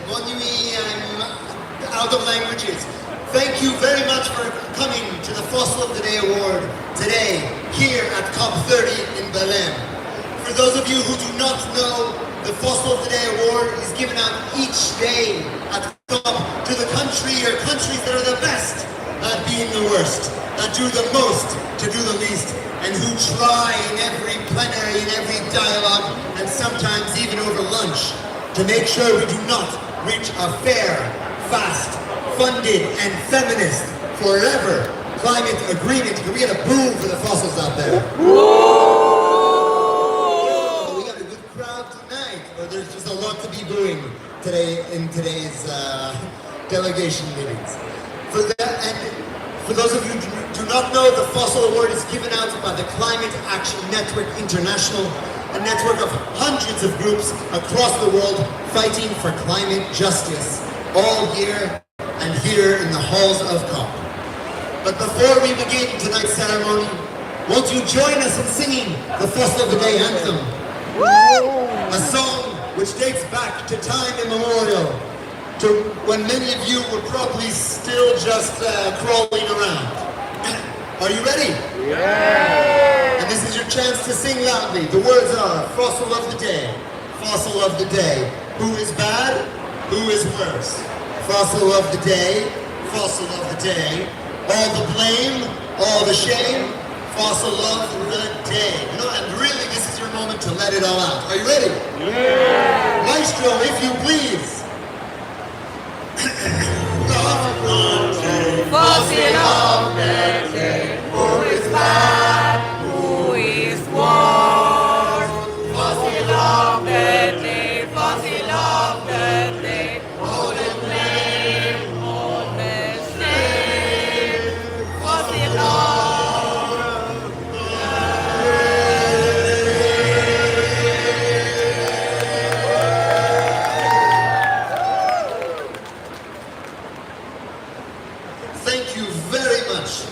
Bon nuit, I'm out of languages. Thank you very much for coming to the Fossil of the Day Award today, here at COP30 in Berlin. For those of you who do not know, the Fossil of the Day Award is given out each day at COP to the country or countries that are the best at being the worst, that do the most to do the least, and who try in every plenary, in every dialogue, and sometimes even over lunch, to make sure we do not reach a fair, fast, funded, and feminist, forever climate agreement. Can we get a boom for the fossils out there? Oh, we got a good crowd tonight, or there's just a lot to be booing today in today's delegation meetings. For that, and for those of you who do not know, the Fossil Award is given out by the Climate Action Network International, a network of hundreds of groups across the world fighting for climate justice, all year and here in the halls of COP. But before we begin tonight's ceremony, won't you join us in singing the Fossil of the Day anthem? Woo! A song which dates back to time immemorial, to when many of you were probably still just crawling around. Are you ready? Yeah! And this is your chance to sing loudly. The words are, Fossil of the Day, Fossil of the Day. Who is bad? Who is worse? Fossil of the Day, Fossil of the Day. All the blame, all the shame, Fossil of the Day. You know, and really this is your moment to let it all out. Are you ready? Yeah! Maestro, if you please. Fossil of the day, who is bad, who is worse? Fossil of the day, fossil of the day, all the blame, all the shame, fossil of Thank you very much.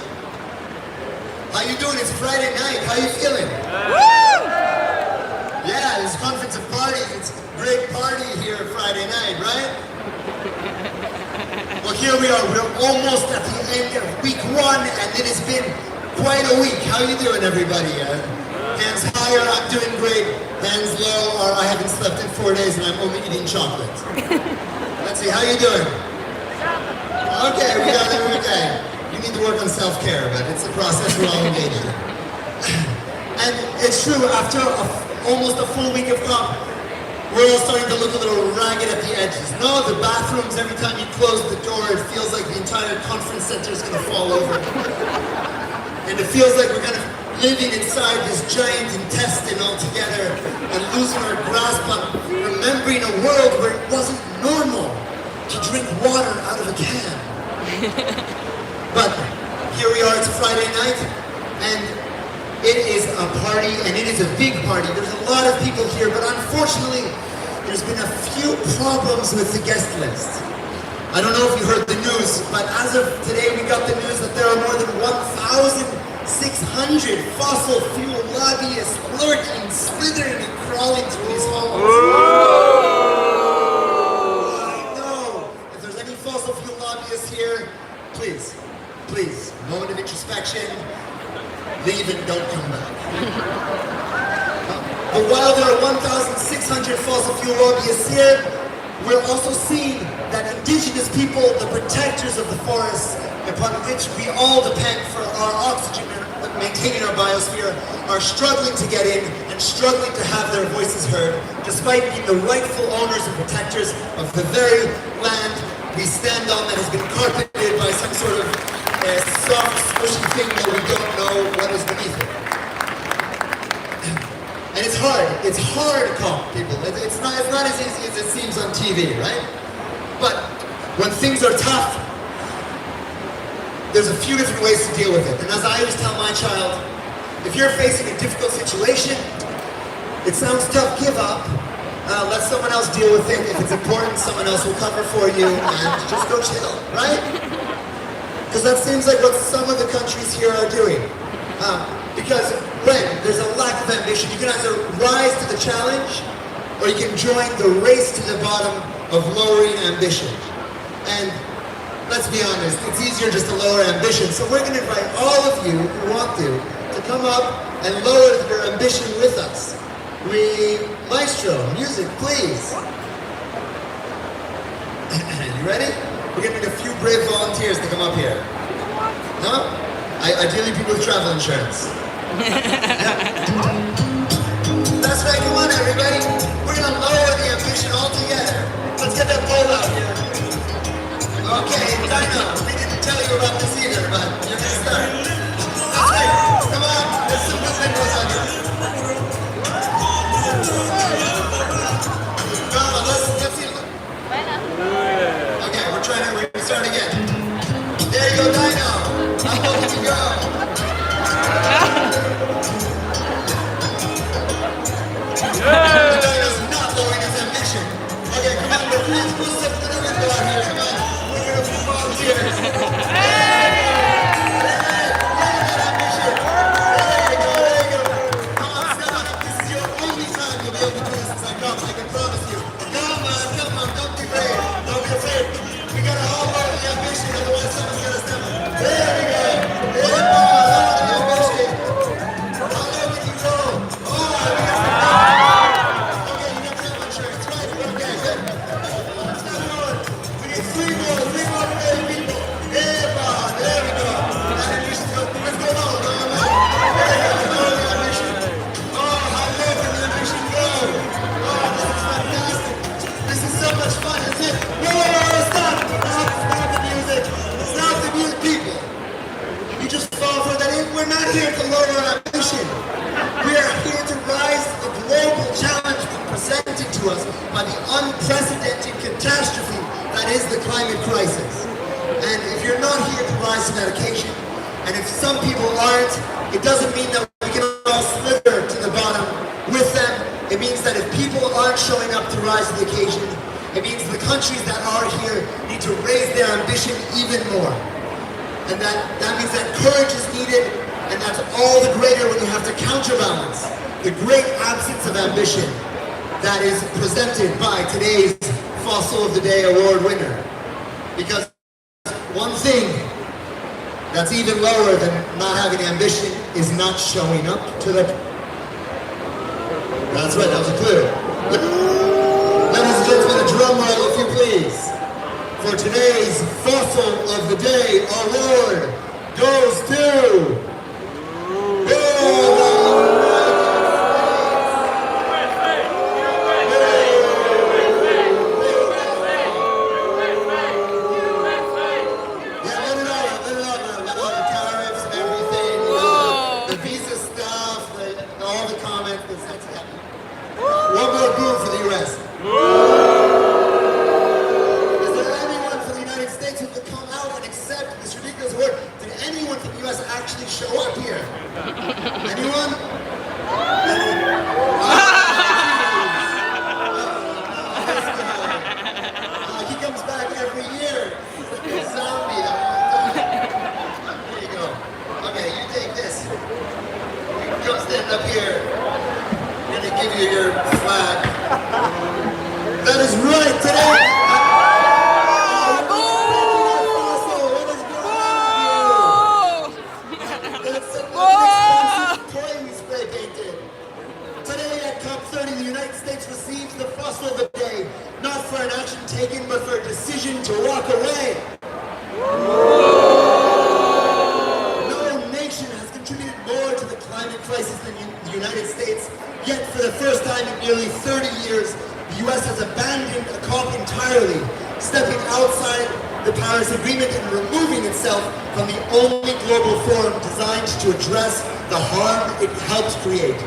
How you doing? It's Friday night. How you feeling? Woo! Yeah, this conference of parties. It's a great party here Friday night, right? Well, here we are. We're almost at the end of week one, and it has been quite a week. How you doing, everybody? Hands higher, I'm doing great. Hands low, or I haven't slept in 4 days and I'm only eating chocolate. Let's see, how you doing? Okay, we got it, okay. You need to work on self-care, but it's a process we're all engaged in. And it's true, after almost a full week of COP, we're all starting to look a little ragged at the edges. No, the bathrooms, every time you close the door, it feels like the entire conference center is going to fall over. And it feels like we're kind of living inside this giant intestine all together and losing our grasp on remembering a world where it wasn't normal to drink water out of a can. But here we are, it's Friday night, and it is a party, and it is a big party. There's a lot of people here, but unfortunately, there's been a few problems with the guest list. I don't know if you heard the news, but as of today, we got the news that there are more than 1,600 fossil fuel lobbyists lurking, slithering, and crawling through these halls. Fossil fuel lobbyists here, please, moment of introspection, leave and don't come back. But while there are 1,600 fossil fuel lobbyists here, we're also seeing that indigenous people, the protectors of the forests, upon which we all depend for our oxygen and maintaining our biosphere, are struggling to get in and struggling to have their voices heard, despite being the rightful owners and protectors of the very land we stand on that has been carpeted by some sort of soft, squishy thing that we don't know what is beneath it. And it's hard, COP, people. It's not as easy as it seems on TV, right? But when things are tough, there's a few different ways to deal with it. And as I always tell my child, if you're facing a difficult situation, it sounds tough, give up. Let someone else deal with it. If it's important, someone else will cover for you, and just go chill, right? Because that seems like what some of the countries here are doing. Because when there's a lack of ambition, you can either rise to the challenge, or you can join the race to the bottom of lowering ambition. And let's be honest, it's easier just to lower ambition. So we're going to invite all of you who want to come up and lower your ambition with us. Maestro, music, please. You ready? We're going to need a few brave volunteers to come up here. No? Ideally people with travel insurance. That's right, come on everybody. We're going to lower the ambition all together. Let's get that pole out here. Okay, Dino, we didn't tell you about this either, but you're going to start. That's right, come on, there's some good windows on you. Come on, let's see. Okay, we're going to start again. There you go, Dino. How low can you go? The Dino's not lowering his ambition. Okay, come on, we'll step to the window out here, come on. We're going to volunteers. By the unprecedented catastrophe that is the climate crisis. And if you're not here to rise to that occasion, and if some people aren't, it doesn't mean that we can all slither to the bottom with them. It means that if people aren't showing up to rise to the occasion, it means the countries that are here need to raise their ambition even more. And that means that courage is needed, and that's all the greater when you have to counterbalance the great absence of ambition that is presented by today's Fossil of the Day award winner. Because one thing that's even lower than not having ambition is not showing up to the... That's right, that was a clue. Ladies and gentlemen, a drum roll if you please. For today's Fossil of the Day award goes to... One more boom for the U.S. Is there anyone from the United States who could come out and accept this ridiculous award? Did anyone from the U.S. actually show up here? Anyone? He comes back every year. He's a zombie. There you go. Okay, you take this. Go stand up here. Give you your flag. That is right today. What is going on with you? That's an expensive toy we spray painted. Today at COP30, the United States receives the Fossil of the Day, not for an action taken, but for a decision to walk away. No nation has contributed more to the climate crisis than the United States. Yet, for the first time in nearly 30 years, the U.S. has abandoned a COP entirely, stepping outside the Paris Agreement and removing itself from the only global forum designed to address the harm it helped create.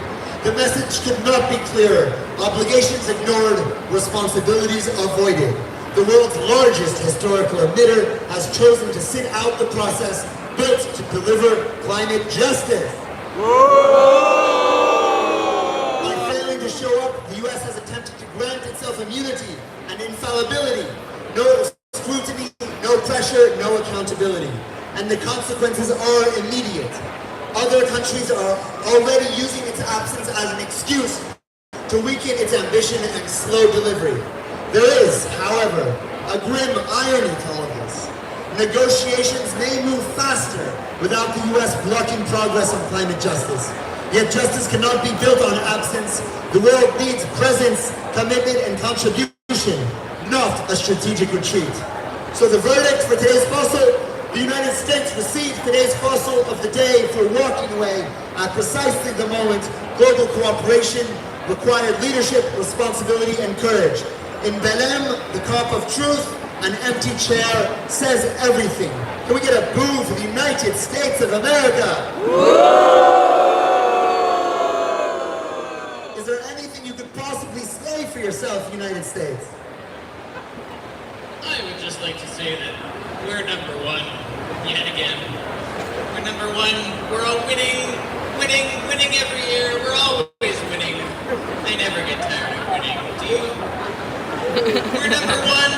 The message could not be clearer. Obligations ignored, responsibilities avoided. The world's largest historical emitter has chosen to sit out the process built to deliver climate justice. Show up, the U.S. has attempted to grant itself immunity and infallibility. No scrutiny, no pressure, no accountability. And the consequences are immediate. Other countries are already using its absence as an excuse to weaken its ambition and slow delivery. There is, however, a grim irony to all of this. Negotiations may move faster without the US blocking progress on climate justice. Yet justice cannot be built on absence. The world needs presence, commitment, and contribution, not a strategic retreat. So the verdict for today's fossil: the United States received today's fossil of the day for walking away at precisely the moment global cooperation required leadership, responsibility, and courage. In Belém, the cup of truth, an empty chair says everything. Can we get a boo for the United States of America? Is there anything you could possibly say for yourself, United States? I would just like to say that we're number one, yet again. We're number one, we're all winning every year, we're always winning. I never get tired of winning, do you? We're number one,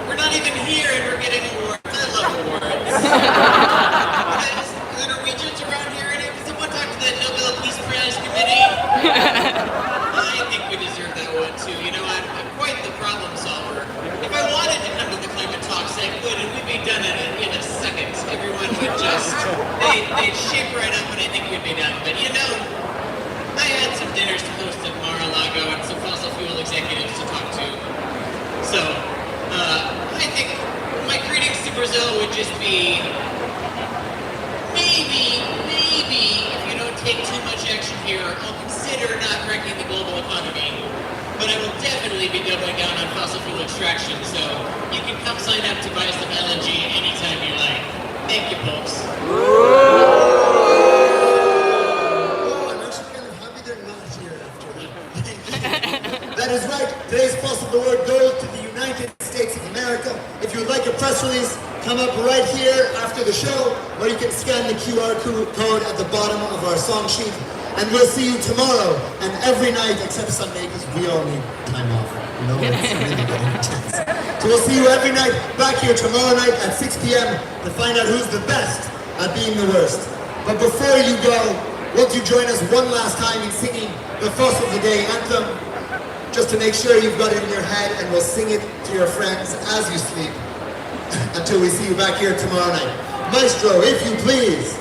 we're not even here and we're getting awards. I love awards. Guys, are the Norwegians around here? Does someone talk to that Nobel Peace Prize Committee? I think we deserve that one too. You know, I'm quite the problem solver. If I wanted to come to the climate talks, I could, and we'd be done in a second. Everyone would just, they'd shape right up and I think we'd be done. But you know, I had some dinners to host at Mar-a-Lago and some fossil fuel executives to talk to. So, I think my greetings to Brazil would just be, maybe, if you don't take too much action here, I'll consider not wrecking the global economy. But I will definitely be doubling down on fossil fuel extraction, so you can come sign up to buy some LNG anytime you like. Thank you, folks. Oh, I'm actually kind of happy they're not here after that. That is right. Today's Fossil of the Word goes to the United States of America. If you would like a press release, come up right here after the show, or you can scan the QR code at the bottom of our song sheet. And we'll see you tomorrow and every night except Sunday, because we all need time off. You know, it's really getting intense. So we'll see you every night back here tomorrow night at 6 p.m. to find out who's the best at being the worst. But before you go, won't you join us one last time in singing the Fossil of the Day anthem? Just to make sure you've got it in your head, and we'll sing it to your friends as you sleep until we see you back here tomorrow night. Maestro, if you please.